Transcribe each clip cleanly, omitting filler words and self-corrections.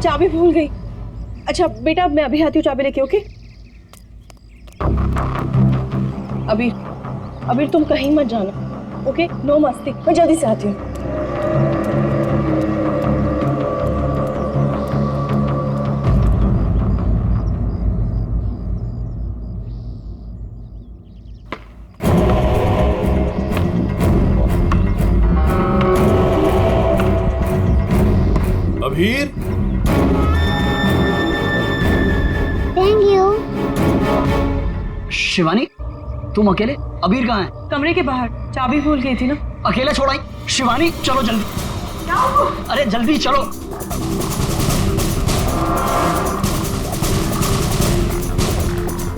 मैं चाबी भूल गई। अच्छा बेटा मैं अभी आती हूँ चाबी लेके, ओके? अबीर तुम कहीं मत जाना, ओके? नो मस्ती, मैं जल्दी से आती हूँ। अबीर, थैंक यू। शिवानी तुम अकेले? अबीर कहाँ है? कमरे के बाहर, चाबी भूल गई थी ना। अकेले छोड़ाई? शिवानी चलो जल्दी। अरे जल्दी चलो।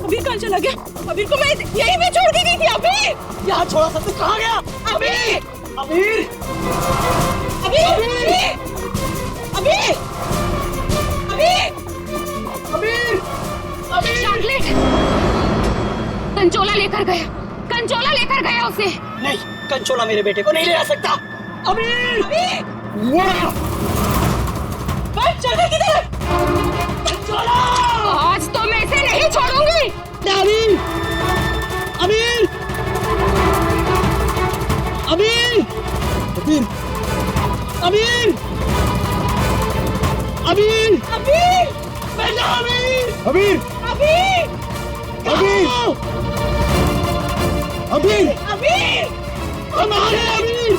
अबीर कहाँ चला गया? अबीर को मैं यहीं पे छोड़ के गई थी। अबीर यहाँ छोड़ा था तो कहाँ गया? अबीर अबीर अबीर अबीर अबीर अबीर अबीर चॉकलेट कंचोला लेकर गया उसे। नहीं, कंचोला मेरे बेटे को नहीं ले आ सकता। अबीर चल किधर? कंचोला! आज तो मैं इसे नहीं छोड़ूंगी। अबीर अबीर अबीर अबीर अबीर अबीर अबीर बेटा अबीर अबीर अबीर अबीर अबीर अबीर हमारे अबीर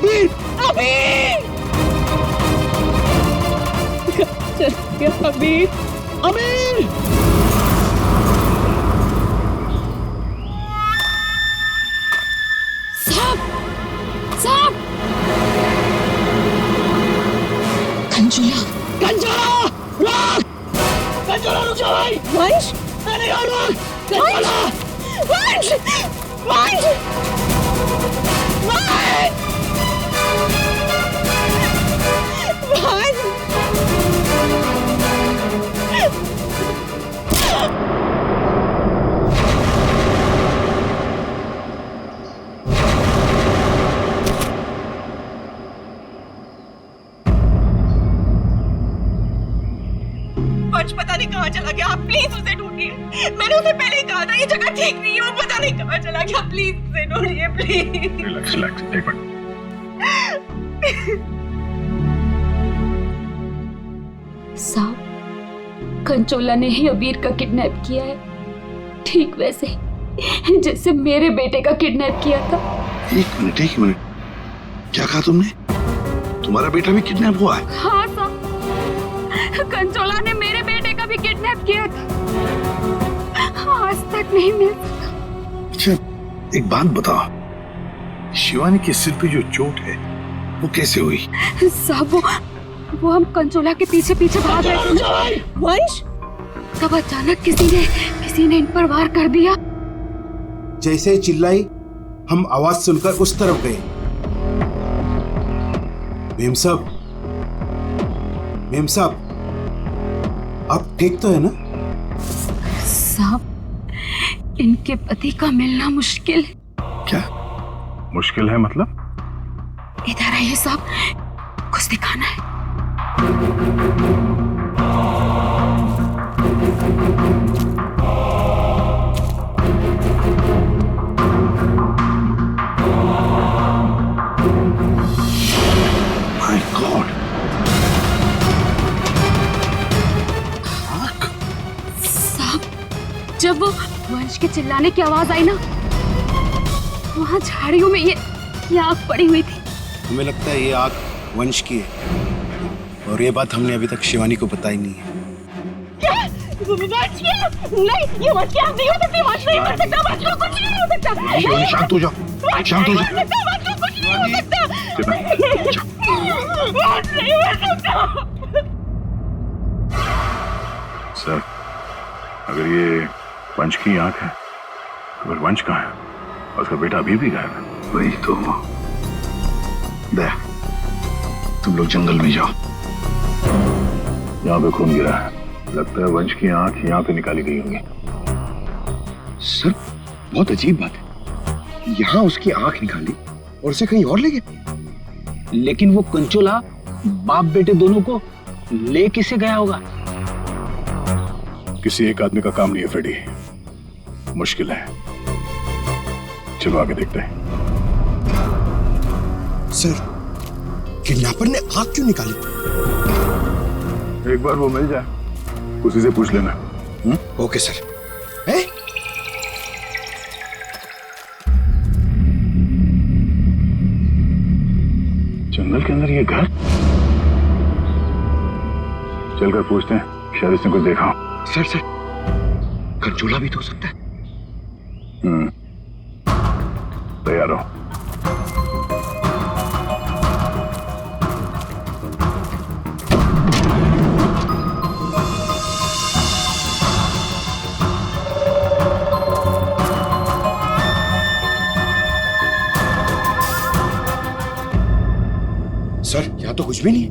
अबीर अबीर अबीर अबीर साहब कंचोला रुक! कंचोला रुक जा भाई! वंश मैंने कहा रुक! कंचोला! वंश वंश वंश पता नहीं कहाँ चला गया। आप प्लीज उसे ढूंढिए। मैंने उसे पहले ही कहा था ये जगह ठीक नहीं है। वो पता नहीं कहाँ चला गया। प्लीज उसे ढूंढिए प्लीज। रिलैक्स रिलैक्स, एक मिनट। साहब कंचोला ने ही अबीर का किडनैप किया है, ठीक वैसे ही जैसे मेरे बेटे का किडनैप किया था। एक मिनट, क्या कहा तुमने? तुम्हारा बेटा भी किडनैप हुआ है? हाँ साहब, कंचोला ने मेरे बेटे का भी किडनैप किया था, आज तक नहीं मिल सका। अच्छा एक बात बताओ, शिवानी के सिर पे जो चोट है वो कैसे हुई? साहब वो हम कंचोला के पीछे भाग रहे थे वंश तब अचानक किसी ने इन पर वार कर दिया। जैसे ही चिल्लाई हम आवाज सुनकर उस तरफ गए। मेम साहब आप ठीक तो है ना? साहब इनके पति का मिलना मुश्किल है। क्या मुश्किल है मतलब? इधर आइए साहब, कुछ दिखाना है। My God! साहब जब वो वंश के चिल्लाने की आवाज आई ना, वहां झाड़ियों में ये आग पड़ी हुई थी। हमें लगता है ये आग वंश की है और ये बात हमने अभी तक शिवानी को बताई नहीं है। नहीं ये वंश की आग नहीं हो सकती। वंश नहीं मर सकता। वंश को कुछ नहीं हो सकता। शिवानी शांत हो जाओ, शांत हो जाओ। वंश को कुछ नहीं हो सकता। वंश नहीं मर सकता। सर अगर ये वंश की आंख है तो फिर वंश कहाँ है? और उसका बेटा अभी भी गायब है। वही तो। दया तुम लोग जंगल में जाओ। यहाँ पे खून गिरा है, लगता है वंश की आंख यहाँ पे निकाली गई होंगी। सर बहुत अजीब बात है, यहाँ उसकी आंख निकाली और उसे कहीं और ले गए। लेकिन वो कंचोला बाप बेटे दोनों को ले किसे गया होगा? किसी एक आदमी का काम नहीं है फ्रेडी, मुश्किल है। चलो आगे देखते हैं। सर, किडनैपर ने आग क्यों निकाली? एक बार वो मिल जाए उसी से पूछ लेना। Okay sir. है? जंगल के अंदर ये घर, चलकर पूछते हैं, शायद इसने कुछ देखा हो। सर सर, कंचोला भी तो हो सकता है। तैयार हो। सर, यहाँ तो कुछ भी नहीं है।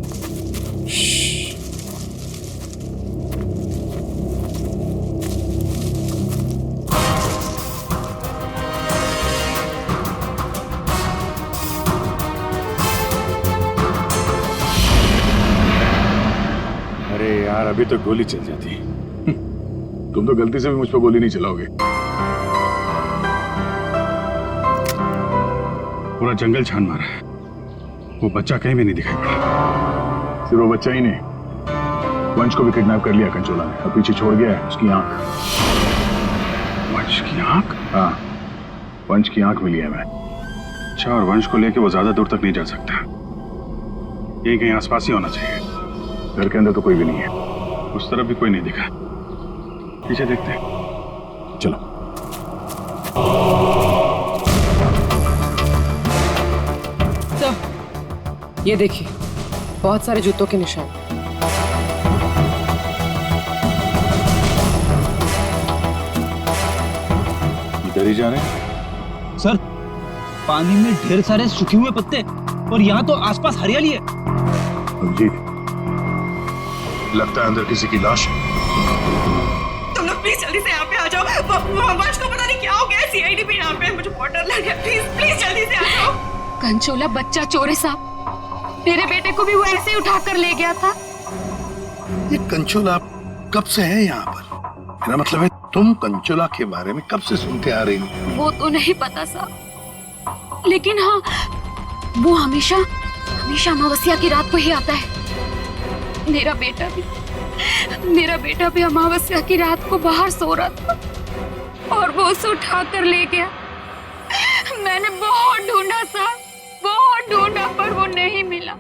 अरे यार, अभी तो गोली चल जाती। तुम तो गलती से भी मुझ पर गोली नहीं चलाओगे। पूरा जंगल छान मारा है, वो बच्चा कहीं भी नहीं दिखाई पड़ा। सिर्फ वो बच्चा ही नहीं, वंश को भी किडनैप कर लिया कंचोला ने और पीछे छोड़ गया है उसकी आंख। वंश की आंख? हाँ, वंश की आंख मिली है मैं। अच्छा, और वंश को लेके वो ज्यादा दूर तक नहीं जा सकता, यही कहीं आसपास ही होना चाहिए। घर के अंदर तो कोई भी नहीं है, उस तरफ भी कोई नहीं दिखा। पीछे देखते हैं, चलो। ये देखिए, बहुत सारे जूतों के निशान। इधर ही जा रहे हैं। सर, पानी में ढेर सारे सूखे हुए पत्ते और यहाँ तो आसपास हरियाली है। अभिजीत, लगता है अंदर किसी की लाश है। तुम लोग प्लीज जल्दी से यहाँ पे आ जाओ। वंश को पता नहीं क्या हो गया, सीआईडी भी यहाँ पे है, मुझे बहुत डर लग रहा है। प्लीज प्लीज जल्दी से आ जाओ। कंचोला बच्चा चोर है साहब, मेरे बेटे को भी वो ऐसे ही उठा कर ले गया था। ये कंचोला कब से है यहाँ पर? मेरा मतलब है, तुम कंचोला के बारे में कब से सुनते आ रही हो? वो तो नहीं पता साहब, लेकिन हाँ, वो हमेशा अमावस्या की रात को ही आता है। मेरा बेटा भी अमावस्या की रात को बाहर सो रहा था और वो उसे उठा कर ले गया। मैंने बहुत ढूंढा साहब, बहुत ढूंढा, पर वो नहीं मिला।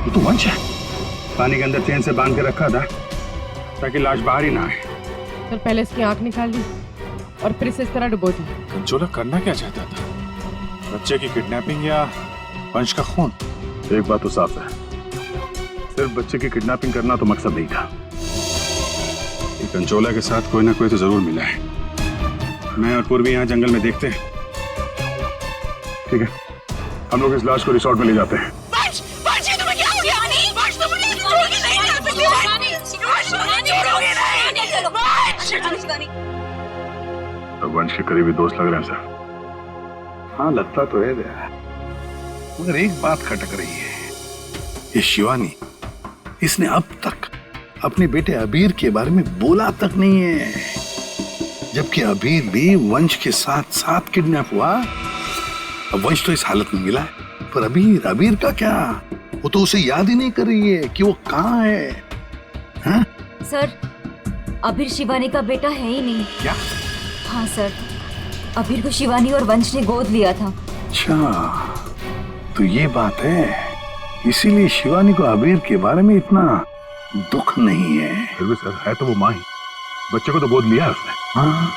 तो वंश है, पानी के अंदर चेन से बांध के रखा था ताकि लाश बाहर ही ना आए। सर, पहले इसकी आंख निकाल ली और फिर इसे इस तरह डुबो दी। कंचोला करना क्या चाहता था? बच्चे की किडनैपिंग या वंश का खून? एक बात तो साफ है, सिर्फ बच्चे की किडनैपिंग करना तो मकसद नहीं था। ये कंचोला के साथ कोई ना कोई तो जरूर मिला है। मैं और पूर्वी यहाँ जंगल में देखते हैं। ठीक है, हम लोग इस लाश को रिसोर्ट में ले जाते हैं। तो वंश के करीबी दोस्त लग रहे हैं सर। हाँ, लगता तो है मगर एक बात खटक रही है। ये शिवानी, इसने अब तक अपने बेटे अबीर के बारे में बोला तक नहीं है, जबकि अबीर भी वंश के साथ साथ किडनैप हुआ। अब वंश तो इस हालत में मिला है, पर अबीर का क्या? वो तो उसे याद ही नहीं कर रही है कि वो कहाँ है। हाँ? सर, अबीर शिवानी का बेटा है ही नहीं। क्या? हाँ सर, अबीर को शिवानी और वंश ने गोद लिया था। अच्छा, तो ये बात है, इसीलिए शिवानी को अबीर के बारे में इतना दुख नहीं है। फिर भी सर, है तो वो माँ ही, बच्चे को तो गोद लिया है उसने। हाँ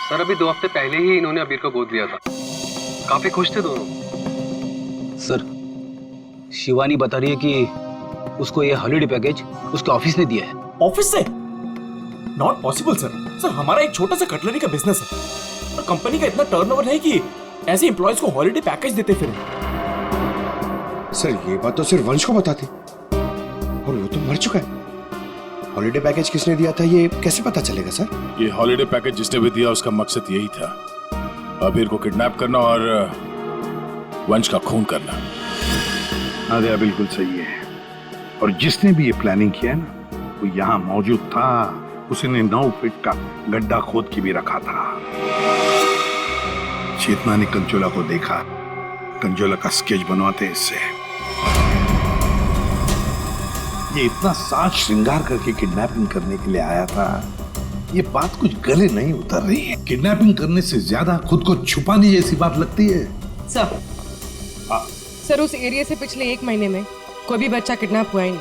सर, अभी 2 हफ्ते पहले ही इन्होंने अबीर को गोद लिया था। काफी खुश थे दोनों। सर, शिवानी बता रही है कि उसको ये हॉलिडे पैकेज उसके ऑफिस ने दिया है। ऑफिस से? Not possible sir. सर हमारा एक छोटा सा कटलरी का बिजनेस है और कंपनी का इतना टर्नओवर नहीं कि ऐसे एम्प्लॉयज को हॉलिडे पैकेज देते फिर। सर ये बात तो सिर्फ वंश को बताती, और वो तो मर चुका है। हॉलिडे पैकेज किसने दिया था ये कैसे पता चलेगा सर? ये हॉलिडे पैकेज जिसने भी दिया उसका मकसद यही था, अबीर को किडनैप करना और वंश का खून करना। नादिया बिल्कुल सही है, और जिसने भी ये प्लानिंग किया है ना, वो यहाँ मौजूद था। उसने 9 फीट का गड्ढा खोद के भी रखा था। चेतना ने कंचोला को देखा, कंचोला का स्केच बनवाते इससे। ये इतना साज श्रृंगार करके किडनैपिंग करने के लिए आया था, ये बात कुछ गले नहीं उतर रही है। किडनैपिंग करने से ज्यादा खुद को छुपाने जैसी बात लगती है। सर उस एरिया से पिछले 1 महीने में कोई भी बच्चा किडनैप हुआ ही नहीं।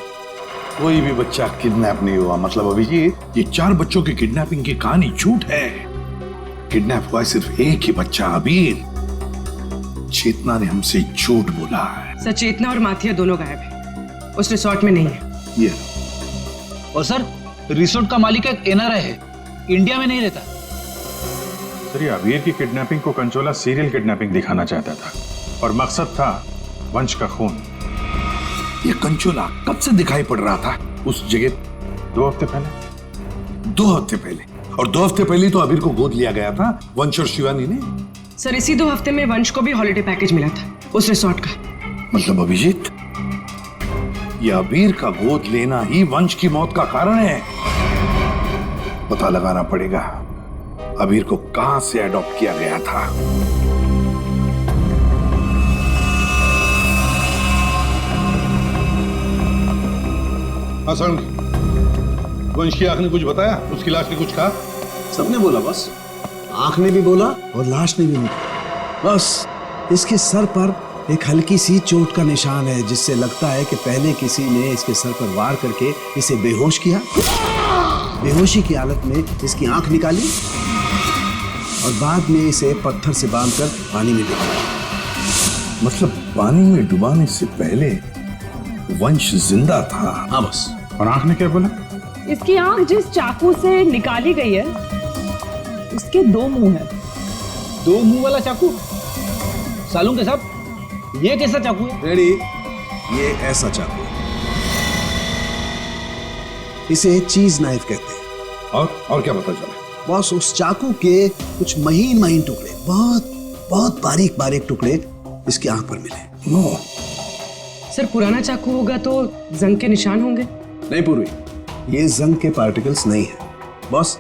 कोई भी बच्चा किडनैप नहीं हुआ मतलब अभिजीत, ये 4 बच्चों की किडनैपिंग की कहानी झूठ है। किडनैप हुआ सिर्फ एक ही बच्चा, अबीर। चेतना ने हमसे झूठ बोला है। सर चेतना और माथिया दोनों गायब है, उस रिसोर्ट में नहीं है। ये और सर, रिसोर्ट का मालिक एक एनआरआई है, इंडिया में नहीं रहता। सर ये अबीर की किडनैपिंग को कंचोला सीरियल किडनैपिंग दिखाना चाहता था और मकसद था वंश का खून। ये कंचोला कब से दिखाई पड़ रहा था उस जगह? 2 हफ्ते पहले। 2 हफ्ते पहले? और 2 हफ्ते पहले तो अबीर को गोद लिया गया था वंश और शिवानी ने। सर इसी 2 हफ्ते में वंश को भी हॉलिडे पैकेज मिला था उस रिसोर्ट का। मतलब अभिजीत, ये अबीर का गोद लेना ही वंश की मौत का कारण है। पता लगाना पड़ेगा अबीर को कहां से अडॉप्ट किया गया था। हाँ, वंश की आंख ने कुछ बताया? उसकी लाश ने कुछ कहा? सबने बोला बस, आंख ने भी बोला और लाश ने भी बोला। बस इसके सर पर एक हल्की सी चोट का निशान है, जिससे लगता है कि पहले किसी ने इसके सर पर वार करके इसे बेहोश किया। बेहोशी की हालत में इसकी आंख निकाली और बाद में इसे पत्थर से बांधकर पानी में डुबाया। मतलब पानी में डुबाने से पहले वंश जिंदा था? हाँ बस। और आंख ने क्या बोला? इसकी आंख जिस चाकू से निकाली गई है उसके 2 मुंह है। 2 मुंह वाला चाकू? सालून के साथ ये कैसा चाकू है? रेडी, ये ऐसा चाकू है, इसे चीज नाइफ कहते हैं। और क्या पता चला? बॉस उस चाकू के कुछ महीन महीन टुकड़े, बहुत बहुत बारीक बारीक टुकड़े इसकी आंख पर मिले। नो सर पुराना चाकू होगा तो जंग के निशान होंगे। नहीं पूर्वी, ये जंग के पार्टिकल्स नहीं है बॉस।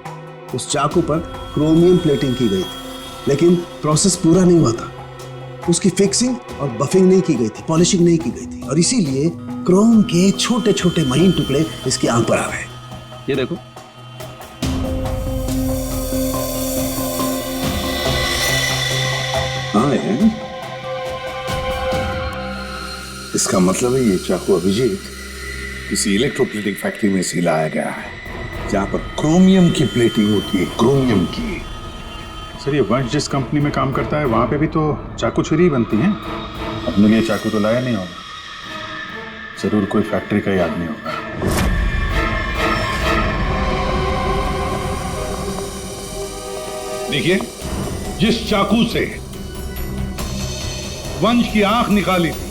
उस चाकू पर क्रोमियम प्लेटिंग की गई थी, लेकिन प्रोसेस पूरा नहीं हुआ था। उसकी फिक्सिंग और बफिंग नहीं की गई थी, पॉलिशिंग नहीं की गई थी, और इसीलिए क्रोम के छोटे छोटे महीन टुकड़े इसकी आंख पर आ गए। ये देखो, हाँ है। इसका मतलब है ये चाकू अभिजीत किसी इलेक्ट्रोप्लेटिंग फैक्ट्री में से लाया गया है, जहां पर क्रोमियम की प्लेटिंग होती है, क्रोमियम की। सर ये वंश जिस कंपनी में काम करता है वहां पे भी तो चाकू छुरी ही बनती हैं। अपने लिए चाकू तो लाया नहीं होगा, जरूर कोई फैक्ट्री का ही आदमी होगा। देखिए, जिस चाकू से वंश की आंख निकाली थी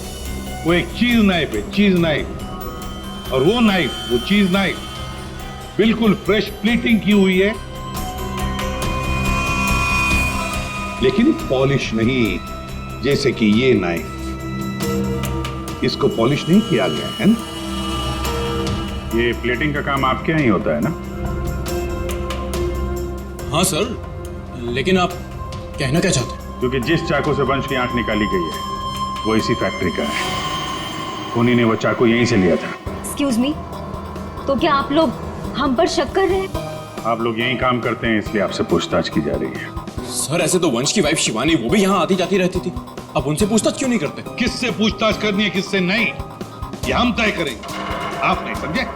वो एक चीज नाइफ है, चीज नाइफ। और वो नाइफ, वो चीज नाइफ बिल्कुल फ्रेश प्लेटिंग की हुई है, लेकिन पॉलिश नहीं, जैसे कि ये नाइफ। इसको पॉलिश नहीं किया गया है ना? ये प्लेटिंग का काम आपके यहाँ ही होता है ना? हाँ सर, लेकिन आप कहना क्या चाहते हैं? क्योंकि जिस चाकू से वंश की आंख निकाली गई है वो इसी फैक्ट्री का है। खूनी ने वो चाकू यहीं से लिया था। एक्सक्यूज मी, तो क्या आप लोग हम पर शक कर रहे हैं? आप लोग यहीं काम करते हैं इसलिए आपसे पूछताछ की जा रही है। सर ऐसे तो वंश की वाइफ शिवानी वो भी यहाँ आती जाती रहती थी, अब उनसे पूछताछ क्यों नहीं करते? किससे पूछताछ करनी है किससे नहीं, ये हम तय करेंगे, आप नहीं, समझे?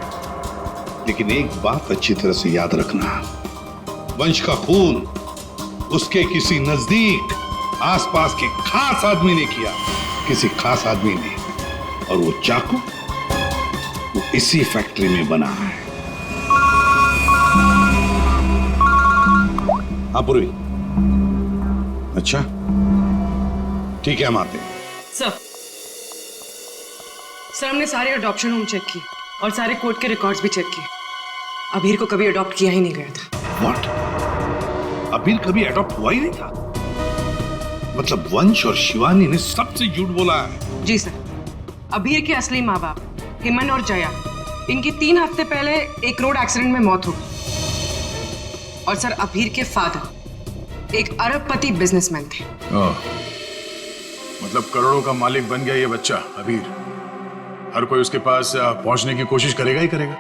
लेकिन एक बात अच्छी तरह से याद रखना, वंश का खून उसके किसी नजदीक आसपास के खास आदमी ने किया, किसी खास आदमी ने, और वो चाकू वो इसी फैक्ट्री में बना है। हाँ पूर्वी। अच्छा ठीक है, हम आते हैं। सर हमने सारे अडॉप्शन होम चेक किए और सारे कोर्ट के रिकॉर्ड्स भी चेक किए। अबीर को कभी अडॉप्ट किया ही नहीं गया था। व्हाट? अबीर कभी अडॉप्ट हुआ ही नहीं था? मतलब वंश और शिवानी ने सबसे झूठ बोला है? जी सर। अबीर के असली माँ बाप हिमन और जया, इनकी 3 हफ्ते पहले एक रोड एक्सीडेंट में मौत हो गई। और सर अबीर के फादर एक अरबपति बिजनेसमैन थे। मतलब करोड़ों का मालिक बन गया ये बच्चा अबीर। हर कोई उसके पास पहुंचने की कोशिश करेगा ही करेगा।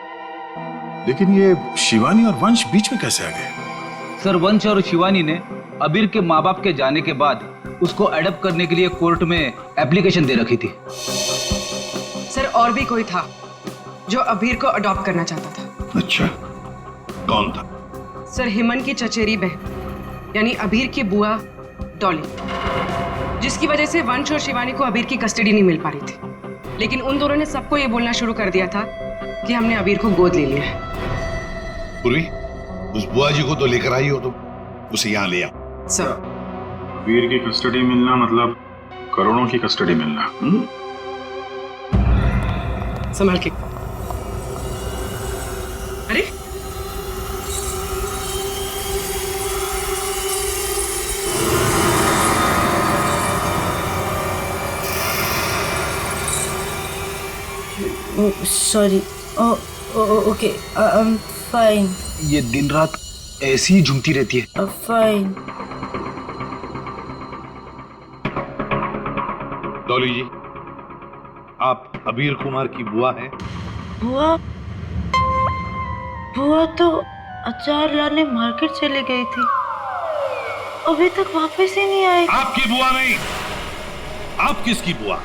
लेकिन ये शिवानी और वंश बीच में कैसे आ गए? सर वंश और शिवानी ने अबीर के माँ बाप के जाने के बाद उसको अडॉप्ट करने के लिए कोर्ट में एप्लीकेशन दे रखी थी। सर और भी कोई था जो अबीर को अडॉप्ट करना चाहता था। अच्छा, कौन था? सर हिमन की चचेरी बहन यानी अबीर की बुआ डॉली, जिसकी वजह से वंश और शिवानी को अबीर की कस्टडी नहीं मिल पा रही थी। लेकिन उन दोनों ने सबको ये बोलना शुरू कर दिया था कि हमने अबीर को गोद ले लिया है। पूर्वी, उस बुआ जी को तो लेकर आई हो, तो उसे यहाँ ले आओ। सर वीर की कस्टडी मिलना मतलब करोड़ों की कस्टडी मिलना। संभाल के। अरे sorry. Okay, I am fine. ये दिन रात ऐसी ही झूमती रहती है। फाइन। डॉली जी, आप अबीर कुमार की बुआ हैं? बुआ? बुआ तो अचार लाने मार्केट चली गई थी, अभी तक वापस ही नहीं आई। आपकी बुआ नहीं, आप किसकी बुआ?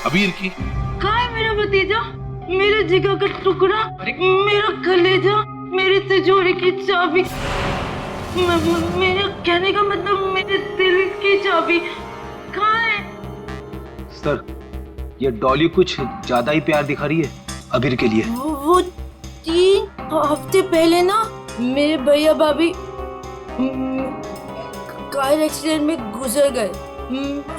अबीर की? कहाँ है मेरा भतीजा, मेरे जिगर का टुकड़ा, मेरा कलेजा, मेरी तिजोरी की चाबी, मेरे कहने का मतलब मेरे दिल की चाबी कहाँ है? सर ये डॉली कुछ ज्यादा ही प्यार दिखा रही है अबीर के लिए। वो 3 हफ्ते पहले ना मेरे भैया भाभी कार एक्सीडेंट में गुजर गए।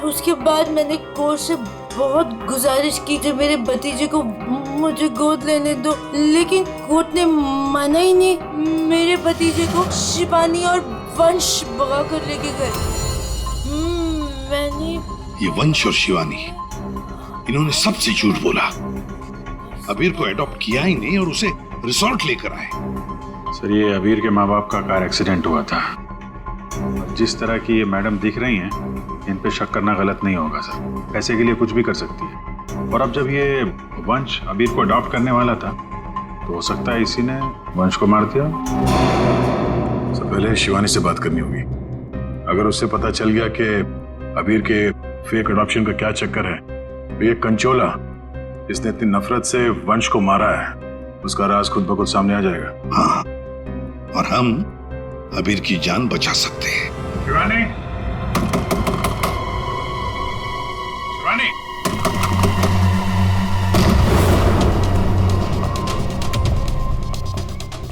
उसके बाद मैंने कोर्ट से बहुत गुजारिश की कि मेरे भतीजे को मुझे गोद लेने दो, लेकिन कोर्ट ने माना ही नहीं। मेरे भतीजे को शिवानी और वंश भगा कर लेके गए। मैंने ये वंश और शिवानी, इन्होंने सबसे झूठ बोला। अबीर को अडॉप्ट किया ही नहीं और उसे रिसोर्ट लेकर आए। सर ये अबीर के माँ बाप का कार एक्सीडेंट हुआ था। जिस तरह की ये मैडम दिख रही हैं, इन पे शक करना गलत नहीं होगा सर। पैसे के लिए कुछ भी कर सकती है। और अब जब ये वंश अबीर को अडॉप्ट करने वाला था, तो हो सकता है इसी ने वंश को मार दिया। सबसे पहले शिवानी से बात करनी होगी। अगर उससे पता चल गया कि अबीर के फेक अडॉप्शन का क्या चक्कर है, तो ये कंचोला इसने इतनी नफरत से वंश को मारा है, उसका राज खुद ब खुद सामने आ जाएगा। हाँ, और हम अबीर की जान बचा सकते हैं। शिवानी, शिवानी,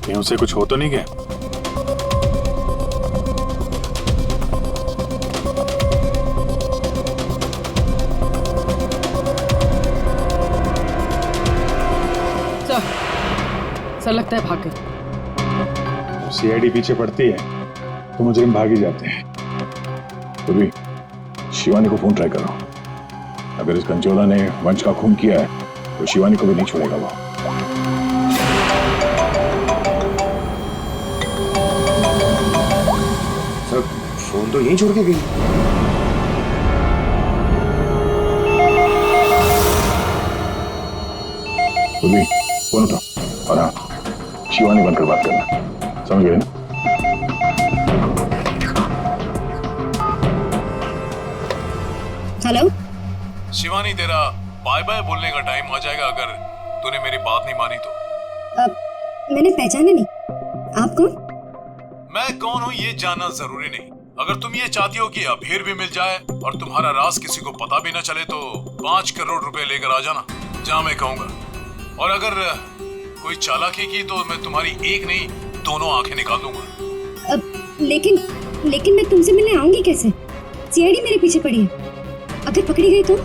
कहीं उसे कुछ हो तो नहीं गया? सर लगता है भाग गई। सीआईडी पीछे पड़ती है तो मुजरिम भाग ही जाते हैं। तो भी शिवानी को फोन ट्राई करो। अगर इस कंचोला ने वंश का खून किया है तो शिवानी को भी नहीं छोड़ेगा वो। सर फोन तो यहीं छोड़ के गई। तो भी फोन उठाओ और हाँ, शिवानी बनकर बात करना, समझ गए ना? हेलो शिवानी, तेरा बाय बाय बोलने का टाइम आ जाएगा अगर तूने मेरी बात नहीं मानी तो। मैंने पहचाना नहीं, आप कौन? मैं कौन हूँ ये जानना जरूरी नहीं, अगर तुम ये चाहती हो कि अभीर भी मिल जाए और तुम्हारा राज किसी को पता भी न चले तो 5 करोड़ रुपए लेकर आ जाना, जहां मैं कहूंगा। और अगर कोई चालाकी की तो मैं तुम्हारी एक नहीं 2 आंखें निकाल दूंगा। लेकिन मैं तुमसे मिलने आऊंगी कैसे? सीआईडी मेरे पीछे पड़ी है, अगर पकड़ी गई तो?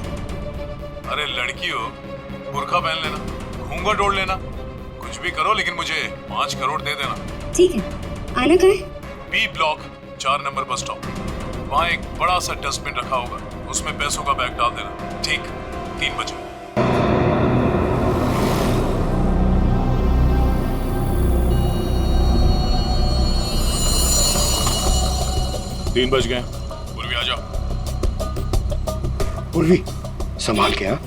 अरे लड़की हो, बुर्का पहन लेना, घूंघट ओढ़ लेना, कुछ भी करो लेकिन मुझे 5 करोड़ दे देना। ठीक है, आना कहाँ है? B block 4 number bus stop. वहाँ एक बड़ा सा डस्टबिन रखा होगा, उसमें पैसों का बैग डाल देना। ठीक 3 बजे। 3 बज गए। पूर्वी आ जाओ। पूर्वी संभाल के। हाँ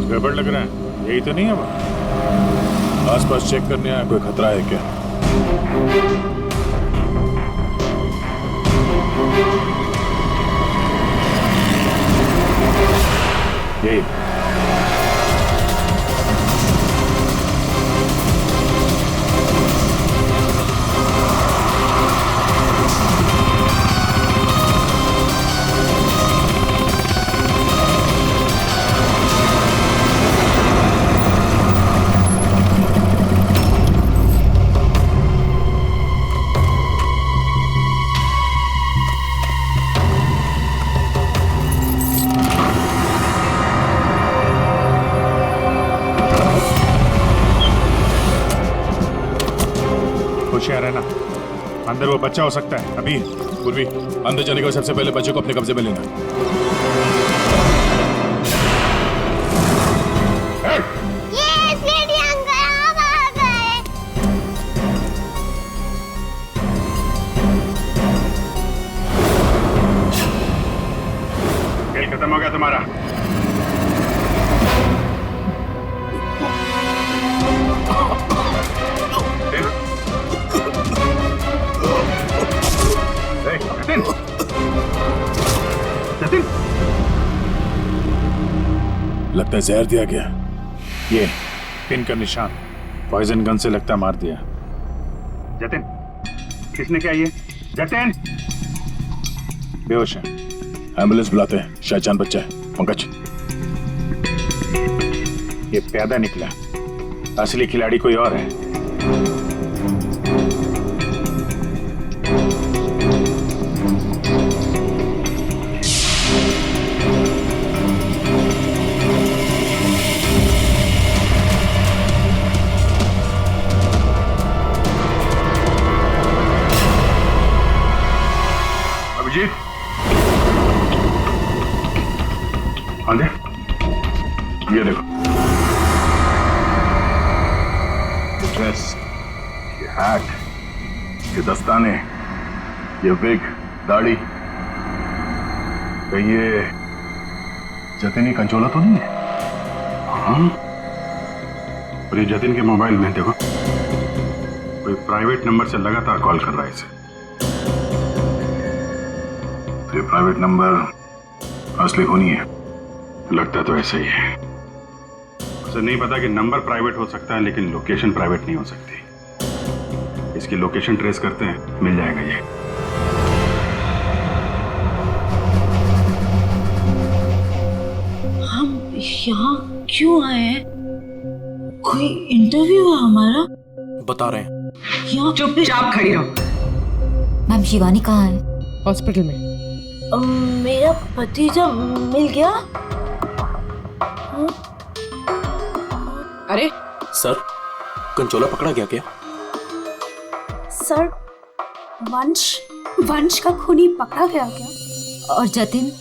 गड़बड़ लग रहा है, यही तो नहीं है वो? आसपास चेक करने आया, कोई खतरा है क्या? यही होशियार रहना, अंदर वो बच्चा हो सकता है। अभी पूर्वी अंदर जाने के बाद सबसे पहले बच्चे को अपने कब्जे में लेना। खेल खत्म हो गया तुम्हारा। जतिन, लगता है जहर दिया गया। ये पिन का निशान पॉइजन गन से लगता मार दिया। जतिन, किसने किया ये? जतिन बेहोश है, एम्बुलेंस बुलाते हैं, शायद जान बच्चा है। पंकज, ये पैदा निकला, असली खिलाड़ी कोई और है। हाँ जी, ये देखो, ड्रेस, ये हैट, ये दस्ताने, ये विग, दाढ़ी, कहीं ये जतिन ही कंचोला तो नहीं है? हाँ, और ये जतिन के मोबाइल में देखो, कोई प्राइवेट नंबर से लगातार कॉल कर रहा है इसे। तो ये प्राइवेट नंबर असली होनी है, लगता तो ऐसा ही है। उसे नहीं पता कि नंबर प्राइवेट हो सकता है लेकिन लोकेशन प्राइवेट नहीं हो सकती। इसकी लोकेशन ट्रेस करते हैं, मिल जाएगा ये। हम यहाँ क्यों आए हैं? कोई इंटरव्यू है हमारा? बता रहे हैं। यहाँ चुपचाप खड़ी रहो। मैम शिवानी कहाँ है? हॉस्पिटल में। मेरा भतीजा मिल गया? अरे सर, कंचोला पकड़ा गया क्या? सर, वंश का खूनी पकड़ा गया क्या? और जतिन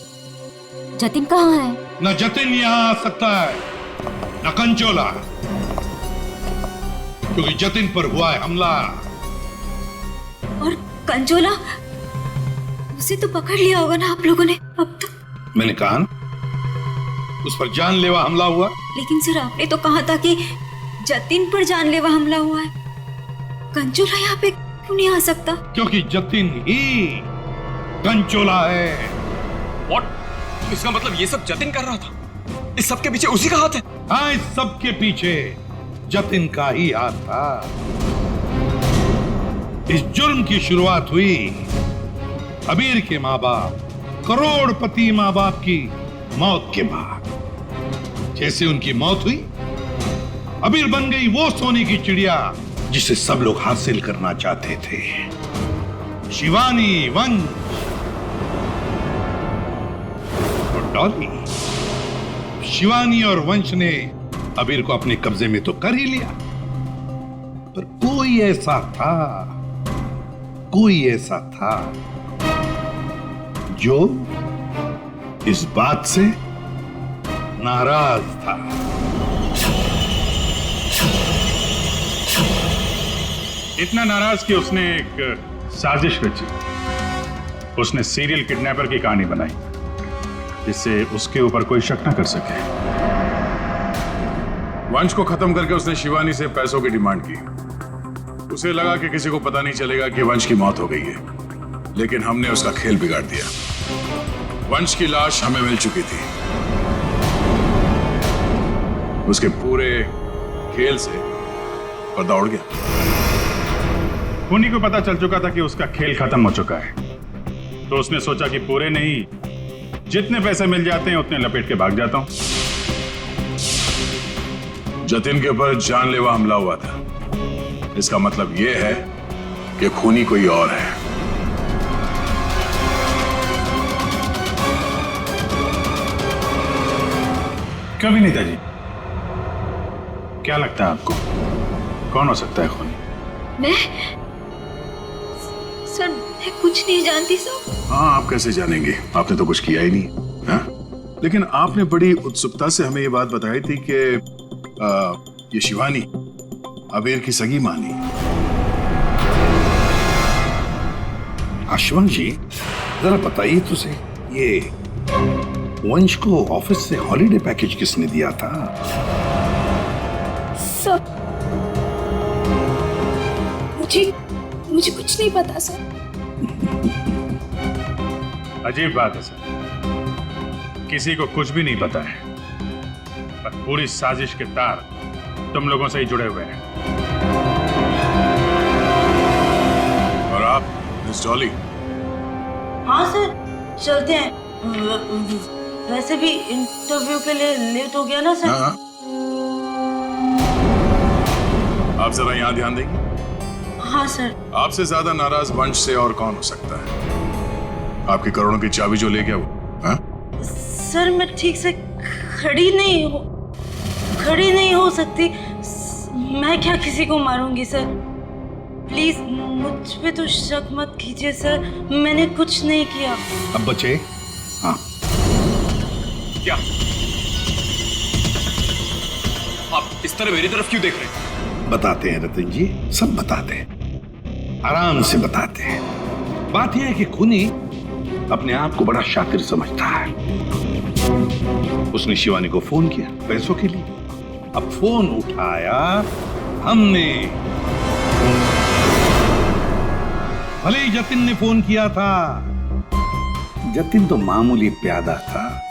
कहाँ है? न जतिन यहाँ आ सकता है न कंचोला, क्योंकि जतिन पर हुआ है हमला। और कंचोला, उसे तो पकड़ लिया होगा ना आप लोगों ने अब तक? मैंने कहा ना, उस पर जानलेवा हमला हुआ। लेकिन सर आपने तो कहा था कि जतिन पर जानलेवा हमला हुआ है। कंचोला यहाँ पे क्यों नहीं आ सकता? क्योंकि जतिन ही कंचोला है। What? इसका मतलब ये सब जतिन कर रहा था? इस सब के पीछे उसी का हाथ है? हाँ, इस सब के पीछे जतिन का ही हाथ था। इस जुर्म की शुरुआत हुई अबीर के माँ बाप, करोड़पति माँ बाप की मौत के बाद। जैसे उनकी मौत हुई, अबीर बन गई वो सोने की चिड़िया जिसे सब लोग हासिल करना चाहते थे, शिवानी, वंश और डॉली। शिवानी और वंश ने अबीर को अपने कब्जे में तो कर ही लिया, पर कोई ऐसा था जो इस बात से नाराज था। इतना नाराज कि उसने एक साजिश रची। उसने सीरियल किडनैपर की कहानी बनाई जिससे उसके ऊपर कोई शक न कर सके। वंश को खत्म करके उसने शिवानी से पैसों की डिमांड की। उसे लगा कि किसी को पता नहीं चलेगा कि वंश की मौत हो गई है, लेकिन हमने उसका खेल बिगाड़ दिया। वंश की लाश हमें मिल चुकी थी। उसके पूरे खेल से पर्दा उड़ गया। खूनी को पता चल चुका था कि उसका खेल खत्म हो चुका है, तो उसने सोचा कि पूरे नहीं, जितने पैसे मिल जाते हैं उतने लपेट के भाग जाता हूं। जतिन के ऊपर जानलेवा हमला हुआ था। इसका मतलब यह है कि खूनी कोई और है। कविनीता जी, क्या लगता है आपको कौन हो सकता है खूनी? मैं सर, मैं कुछ नहीं जानती सर। हाँ, आप कैसे जानेंगे? आपने तो कुछ किया ही नहीं। हाँ? लेकिन आपने बड़ी उत्सुकता से हमें ये बात बताई थी कि ये शिवानी अबीर की सगी मानी। शिवानी जी, जरा बताइए तुझे, ये वंश को ऑफिस से हॉलिडे पैकेज किसने दिया था? सर, मुझे कुछ नहीं पता सर। अजीब बात है सर, किसी को कुछ भी नहीं पता है, पर पूरी साजिश के तार तुम लोगों से ही जुड़े हुए हैं। और आप मिस डॉली? हाँ सर, चलते हैं। वैसे भी इंटरव्यू के लिए लेट हो गया ना सर। हाँ। आप जरा यहाँ ध्यान देंगे? हाँ सर। आपसे ज्यादा नाराज वंश से और कौन हो सकता है? आपकी करोड़ों की चाबी जो ले गया वो। हाँ? सर, मैं ठीक से खड़ी नहीं हो सकती। मैं क्या किसी को मारूंगी सर? प्लीज मुझ पे तो शक मत कीजिए सर, मैंने कुछ नहीं किया। अब बचे? हाँ। क्या आप इस तरह मेरी तरफ क्यों देख रहे हैं? बताते हैं रतन जी, सब बताते हैं, आराम से बताते हैं। बात यह है कि खूनी अपने आप को बड़ा शातिर समझता है। उसने शिवानी को फोन किया पैसों के लिए। अब फोन उठाया हमने। भले ही जतिन ने फोन किया था, जतिन तो मामूली प्यादा था,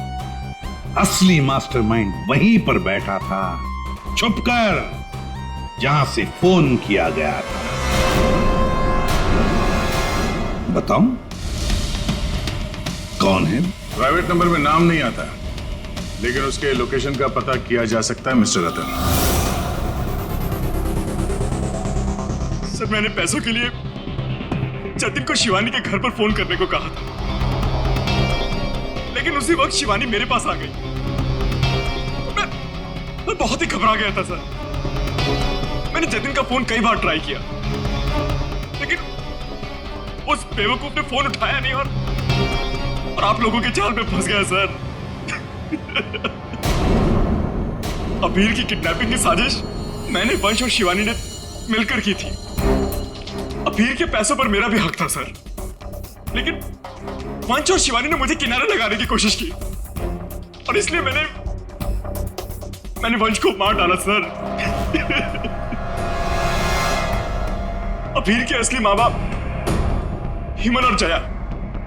असली मास्टरमाइंड वहीं पर बैठा था, छुपकर, जहां से फोन किया गया था। बताऊं कौन है? प्राइवेट नंबर में नाम नहीं आता, लेकिन उसके लोकेशन का पता किया जा सकता है मिस्टर रतन। सर, मैंने पैसों के लिए जतिन को शिवानी के घर पर फोन करने को कहा था, लेकिन उसी वक्त शिवानी मेरे पास आ गई। मैं बहुत ही घबरा गया था सर। मैंने जतिन का फोन कई बार ट्राई किया, लेकिन उस बेवकूफ ने फोन उठाया नहीं और आप लोगों के जाल में फंस गया सर। अबीर की किडनैपिंग की साजिश मैंने, वंश और शिवानी ने मिलकर की थी। अबीर के पैसों पर मेरा भी हक था सर, लेकिन वंश और शिवानी ने मुझे किनारे लगाने की कोशिश की और इसलिए मैंने वंश को मार डाला सर। अबीर के असली माँ बाप हिमन और जया,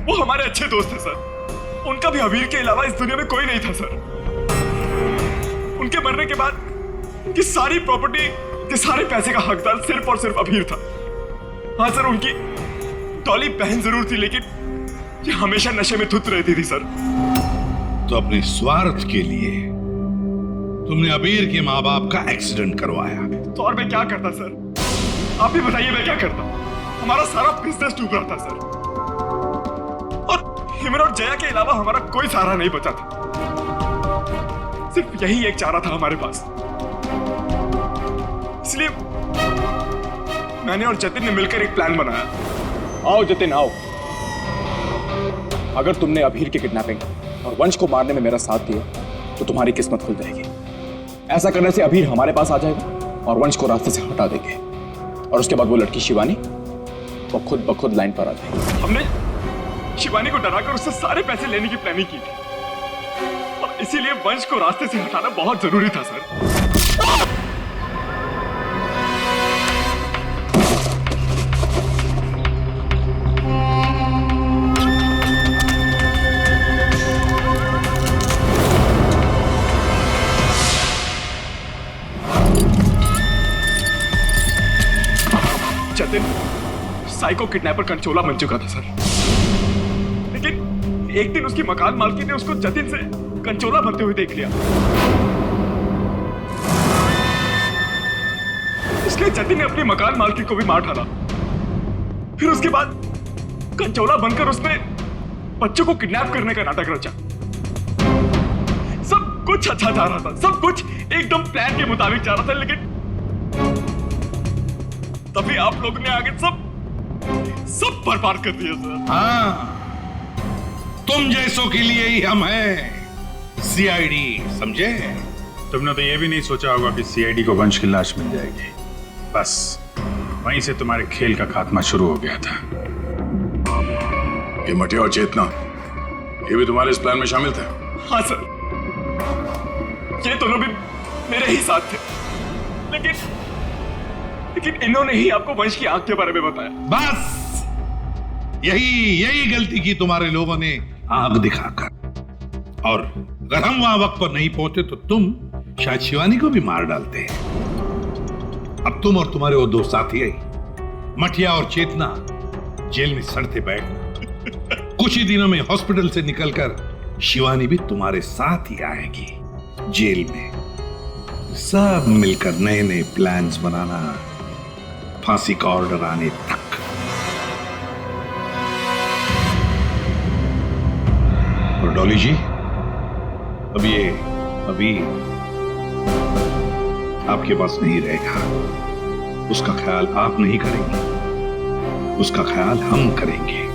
वो हमारे अच्छे दोस्त थे सर। उनका भी अबीर के अलावा इस दुनिया में कोई नहीं था सर। उनके मरने के बाद उनकी सारी प्रॉपर्टी के सारे पैसे का हकदार सिर्फ और सिर्फ अबीर था। हाँ सर, उनकी डॉली बहन जरूर थी, लेकिन ये हमेशा नशे में धुत रहती थी सर। तो अपने स्वार्थ के लिए तुमने अबीर के माँ बाप का एक्सीडेंट करवाया। तो और मैं क्या करता सर? आप ही बताइए मैं क्या करता? हमारा सारा बिजनेस डूब रहा था सर, और हिमन और जया के अलावा हमारा कोई सहारा नहीं बचा था। सिर्फ यही एक चारा था हमारे पास, इसलिए मैंने और जतिन ने मिलकर एक प्लान बनाया। आओ जतिन आओ, अगर तुमने अबीर की किडनैपिंग और वंश को मारने में मेरा साथ दिया तो तुम्हारी किस्मत खुल जाएगी। ऐसा करने से अबीर हमारे पास आ जाएगा और वंश को रास्ते से हटा देंगे, और उसके बाद वो लड़की शिवानी वो खुद ब खुद लाइन पर आ जाएगी। हमने शिवानी को डराकर उससे सारे पैसे लेने की प्लानिंग की थी, और इसीलिए वंश को रास्ते से हटाना बहुत जरूरी था सर। जतिन साइको किडनैपर कंचोला बन चुका था सर, लेकिन एक दिन उसकी मकान मालकिन ने उसको जतिन से कंचोला बनते हुए देख लिया। इसलिए जतिन ने अपनी मकान मालकिन को भी मार डाला। फिर उसके बाद कंचोला बनकर उसने बच्चों को किडनैप करने का नाटक रचा। सब कुछ अच्छा जा रहा था, सब कुछ एकदम प्लान के मुताबिक जा रहा था, लेकिन तभी आप लोगों ने आगे सब बर्बाद कर दिया सर। हाँ, तुम जैसों के लिए ही हम हैं, सीआईडी, समझे? तुमने तो ये भी नहीं सोचा होगा कि सीआईडी को वंश की लाश मिल जाएगी। बस वहीं से तुम्हारे खेल का खात्मा शुरू हो गया था। ये मटिया और चेतना, ये भी तुम्हारे इस प्लान में शामिल थे? हाँ सर, ये दोनों भी मेरे ही साथ थे, लेकिन इन्होंने ही आपको वंश की आंख के बारे में बताया। बस यही गलती की तुम्हारे लोगों ने आंख दिखाकर, और अगर हम वहां वक्त पर नहीं पहुंचे तो तुम शायद शिवानी को भी मार डालते। अब तुम और तुम्हारे वो दो साथी मटिया और चेतना जेल में सड़ते बैठना। कुछ ही दिनों में हॉस्पिटल से निकलकर शिवानी भी तुम्हारे साथ ही आएगी जेल में। सब मिलकर नए नए प्लान्स बनाना, फांसी का ऑर्डर आने तक। और डॉली जी, अभी आपके पास नहीं रहेगा। उसका ख्याल आप नहीं करेंगे, उसका ख्याल हम करेंगे।